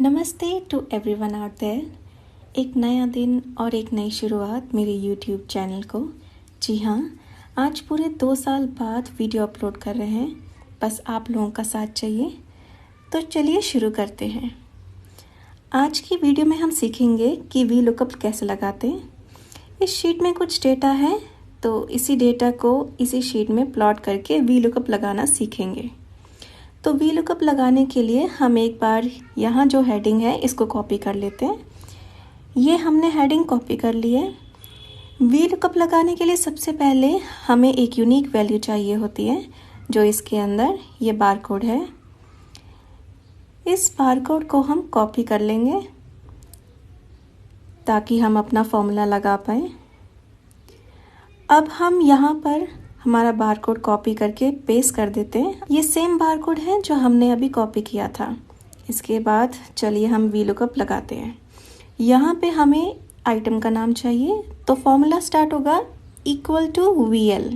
नमस्ते to everyone out there. एक नया दिन और एक नई शुरुआत मेरे यूट्यूब चैनल को। जी हाँ, आज पूरे 2 साल बाद वीडियो अपलोड कर रहे हैं। बस आप लोगों का साथ चाहिए, तो चलिए शुरू करते हैं। आज की वीडियो में हम सीखेंगे कि वी लुकअप कैसे लगाते हैं। इस शीट में कुछ डेटा है, तो इसी डेटा को इसी शीट में प्लॉट करके वी लुकअप लगाना सीखेंगे। तो वी लुकअप लगाने के लिए हम एक बार यहाँ जो हेडिंग है इसको कॉपी कर लेते हैं। ये हमने हेडिंग कॉपी कर ली है। वी लुकअप लगाने के लिए सबसे पहले हमें एक यूनिक वैल्यू चाहिए होती है, जो इसके अंदर ये बारकोड है। इस बारकोड को हम कॉपी कर लेंगे ताकि हम अपना फॉर्मूला लगा पाए। अब हम यहाँ पर हमारा बारकोड कॉपी करके पेस्ट कर देते हैं। ये सेम बारकोड है जो हमने अभी कॉपी किया था। इसके बाद चलिए हम वी लुकअप लगाते हैं। यहाँ पे हमें आइटम का नाम चाहिए, तो फॉर्मूला स्टार्ट होगा इक्वल टू VL।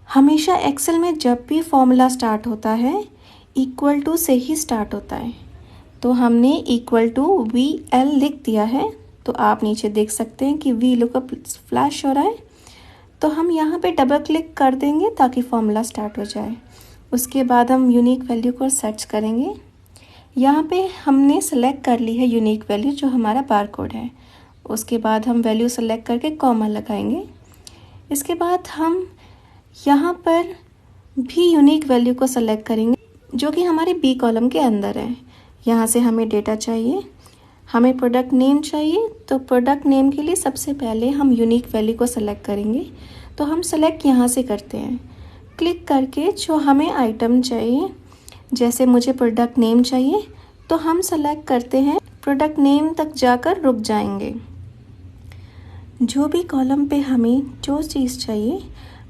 हमेशा एक्सेल में जब भी फॉर्मूला स्टार्ट होता है इक्वल टू से ही स्टार्ट होता है, तो हमने इक्वल टू VL लिख दिया है। तो आप नीचे देख सकते हैं कि वी लुकअप फ्लैश हो रहा है। तो हम यहाँ पे डबल क्लिक कर देंगे ताकि फॉर्मूला स्टार्ट हो जाए। उसके बाद हम यूनिक वैल्यू को सर्च करेंगे। यहाँ पे हमने सेलेक्ट कर ली है यूनिक वैल्यू, जो हमारा बारकोड है। उसके बाद हम वैल्यू सेलेक्ट करके कॉमा लगाएंगे। इसके बाद हम यहाँ पर भी यूनिक वैल्यू को सेलेक्ट करेंगे, जो कि हमारे बी कॉलम के अंदर है। यहाँ से हमें डेटा चाहिए, हमें प्रोडक्ट नेम चाहिए। तो प्रोडक्ट नेम के लिए सबसे पहले हम यूनिक वैल्यू को सेलेक्ट करेंगे। तो हम सेलेक्ट यहाँ से करते हैं, क्लिक करके जो हमें आइटम चाहिए, जैसे मुझे प्रोडक्ट नेम चाहिए, तो हम सेलेक्ट करते हैं। प्रोडक्ट नेम तक जाकर रुक जाएंगे। जो भी कॉलम पे हमें जो चीज़ चाहिए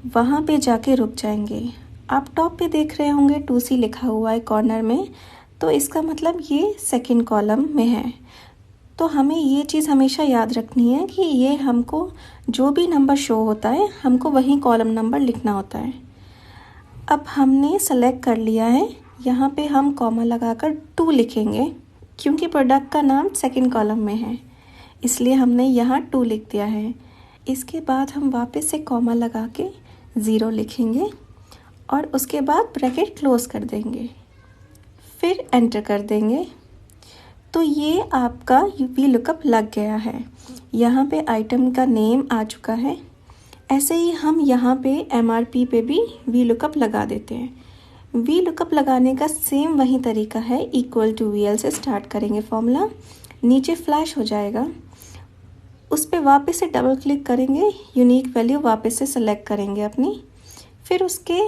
वहाँ पे जाके रुक जाएंगे। आप टॉप पे देख रहे होंगे 2C लिखा हुआ है कॉर्नर में, तो इसका मतलब ये सेकंड कॉलम में है। तो हमें ये चीज़ हमेशा याद रखनी है कि ये हमको जो भी नंबर शो होता है हमको वही कॉलम नंबर लिखना होता है। अब हमने सेलेक्ट कर लिया है। यहाँ पे हम कॉमा लगाकर 2 लिखेंगे, क्योंकि प्रोडक्ट का नाम सेकंड कॉलम में है, इसलिए हमने यहाँ 2 लिख दिया है। इसके बाद हम वापस से कॉमा लगा के 0 लिखेंगे और उसके बाद ब्रैकेट क्लोज कर देंगे, फिर एंटर कर देंगे। तो ये आपका वी लुकअप लग गया है। यहाँ पे आइटम का नेम आ चुका है। ऐसे ही हम यहाँ पे MRP पे भी वी लुकअप लगा देते हैं। वी लुकअप लगाने का सेम वही तरीका है। इक्वल टू VL से स्टार्ट करेंगे फॉर्मूला, नीचे फ्लैश हो जाएगा, उस पर वापस से डबल क्लिक करेंगे, यूनिक वैल्यू वापस से सेलेक्ट करेंगे अपनी, फिर उसके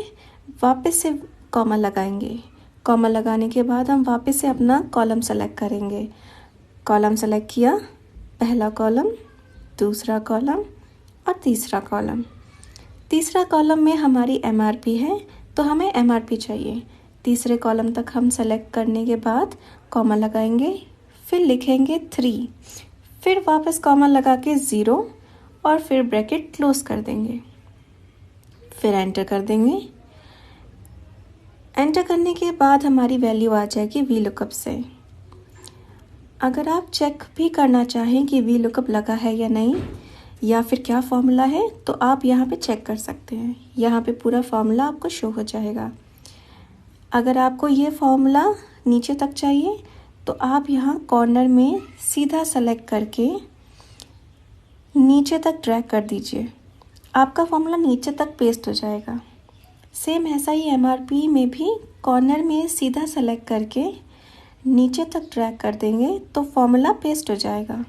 वापस से कॉमा लगाएंगे। कॉमा लगाने के बाद हम वापस से अपना कॉलम सेलेक्ट करेंगे। कॉलम सेलेक्ट किया, पहला कॉलम, दूसरा कॉलम और तीसरा कॉलम। तीसरा कॉलम में हमारी MRP है, तो हमें MRP चाहिए। तीसरे कॉलम तक हम सेलेक्ट करने के बाद कॉमा लगाएंगे, फिर लिखेंगे 3, फिर वापस कॉमा लगा के 0 और फिर ब्रैकेट क्लोज कर देंगे, फिर एंटर कर देंगे। एंटर करने के बाद हमारी वैल्यू आ जाएगी वी लुकअप से। अगर आप चेक भी करना चाहें कि वी लुकअप लगा है या नहीं, या फिर क्या फॉर्मूला है, तो आप यहाँ पे चेक कर सकते हैं। यहाँ पे पूरा फॉर्मूला आपको शो हो जाएगा। अगर आपको ये फॉर्मूला नीचे तक चाहिए, तो आप यहाँ कॉर्नर में सीधा सेलेक्ट करके नीचे तक ड्रैग कर दीजिए, आपका फॉर्मूला नीचे तक पेस्ट हो जाएगा। सेम ऐसा ही MRP में भी कॉर्नर में सीधा सेलेक्ट करके नीचे तक ड्रैग कर देंगे, तो फॉर्मूला पेस्ट हो जाएगा।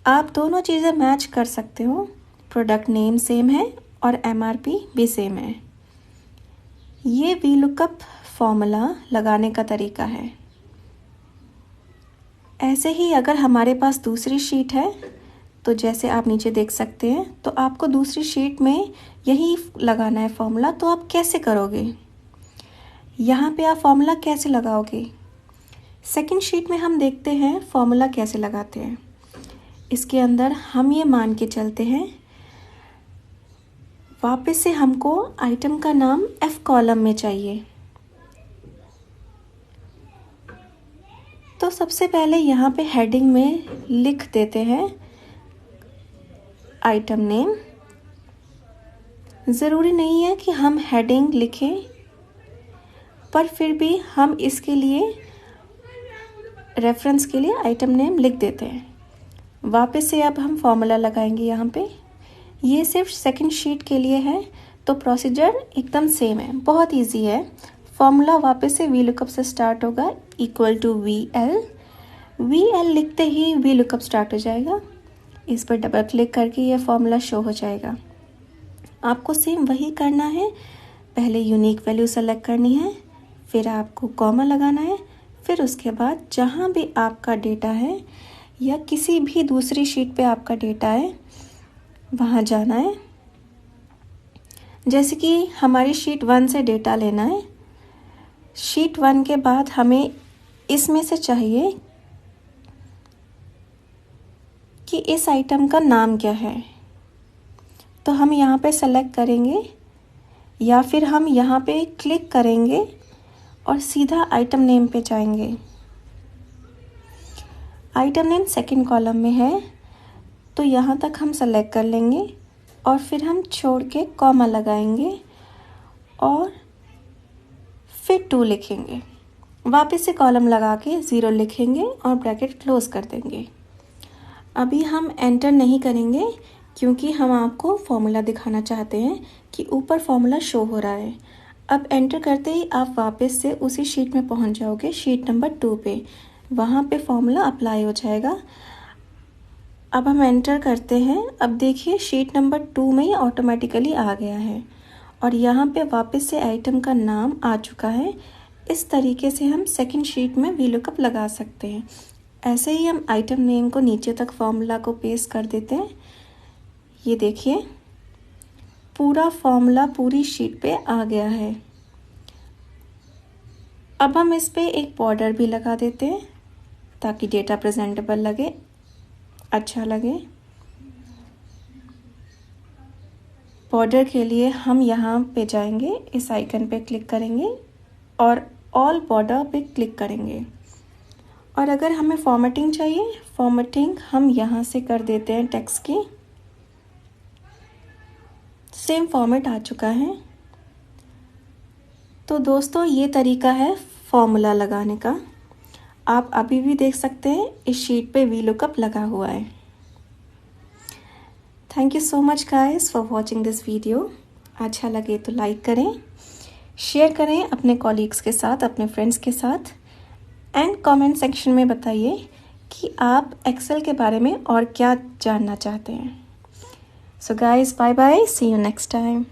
आप दोनों चीज़ें मैच कर सकते हो। प्रोडक्ट नेम सेम है और MRP भी सेम है। ये वी लुकअप फॉर्मूला लगाने का तरीका है। ऐसे ही अगर हमारे पास दूसरी शीट है, तो जैसे आप नीचे देख सकते हैं, तो आपको दूसरी शीट में यही लगाना है फॉर्मूला। तो आप कैसे करोगे, यहाँ पे आप फॉर्मूला कैसे लगाओगे? सेकंड शीट में हम देखते हैं फॉर्मूला कैसे लगाते हैं। इसके अंदर हम ये मान के चलते हैं, वापस से हमको आइटम का नाम F कॉलम में चाहिए। तो सबसे पहले यहाँ पे हेडिंग में लिख देते हैं आइटम नेम। ज़रूरी नहीं है कि हम हेडिंग लिखें, पर फिर भी हम इसके लिए रेफरेंस के लिए आइटम नेम लिख देते हैं। वापस से अब हम फॉर्मूला लगाएंगे यहाँ पे। ये सिर्फ सेकंड शीट के लिए है, तो प्रोसीजर एकदम सेम है, बहुत इजी है। फॉर्मूला वापस से वी लुकअप से स्टार्ट होगा, इक्वल टू वी एल लिखते ही वी लुकअप स्टार्ट हो जाएगा। इस पर डबल क्लिक करके ये फॉर्मूला शो हो जाएगा। आपको सेम वही करना है। पहले यूनिक वैल्यू सेलेक्ट करनी है, फिर आपको कॉमा लगाना है, फिर उसके बाद जहाँ भी आपका डेटा है या किसी भी दूसरी शीट पे आपका डेटा है वहाँ जाना है। जैसे कि हमारी शीट 1 से डेटा लेना है। शीट 1 के बाद हमें इसमें से चाहिए कि इस आइटम का नाम क्या है, तो हम यहाँ पे सेलेक्ट करेंगे या फिर हम यहाँ पे क्लिक करेंगे और सीधा आइटम नेम पे जाएंगे। आइटम नेम सेकंड कॉलम में है, तो यहाँ तक हम सेलेक्ट कर लेंगे और फिर हम छोड़ के कॉमा लगाएंगे और फिर 2 लिखेंगे। वापस से कॉलम लगा के 0 लिखेंगे और ब्रैकेट क्लोज कर देंगे। अभी हम एंटर नहीं करेंगे क्योंकि हम आपको फॉर्मूला दिखाना चाहते हैं कि ऊपर फॉर्मूला शो हो रहा है। अब एंटर करते ही आप वापस से उसी शीट में पहुंच जाओगे, शीट नंबर 2 पे। वहाँ पे फॉर्मूला अप्लाई हो जाएगा। अब हम एंटर करते हैं। अब देखिए शीट नंबर 2 में ये ऑटोमेटिकली आ गया है और यहाँ पे वापस से आइटम का नाम आ चुका है। इस तरीके से हम सेकंड शीट में वी लुकअप लगा सकते हैं। ऐसे ही हम आइटम नेम को नीचे तक फॉर्मूला को पेस्ट कर देते हैं। ये देखिए पूरा फॉर्मूला पूरी शीट पे आ गया है। अब हम इस पे एक बॉर्डर भी लगा देते हैं ताकि डेटा प्रेजेंटेबल लगे, अच्छा लगे। बॉर्डर के लिए हम यहाँ पे जाएंगे, इस आइकन पे क्लिक करेंगे और ऑल बॉर्डर पे क्लिक करेंगे। और अगर हमें फॉर्मेटिंग चाहिए, फॉर्मेटिंग हम यहाँ से कर देते हैं टेक्स्ट की। सेम फॉर्मेट आ चुका है। तो दोस्तों ये तरीका है फॉर्मूला लगाने का। आप अभी भी देख सकते हैं इस शीट पे वी लुकअप लगा हुआ है। Thank you so much guys for watching this video. अच्छा लगे तो लाइक करें, शेयर करें अपने कॉलीग्स के साथ, अपने फ्रेंड्स के साथ, एंड कमेंट सेक्शन में बताइए कि आप एक्सेल के बारे में और क्या जानना चाहते हैं। So guys, bye bye, see you next time.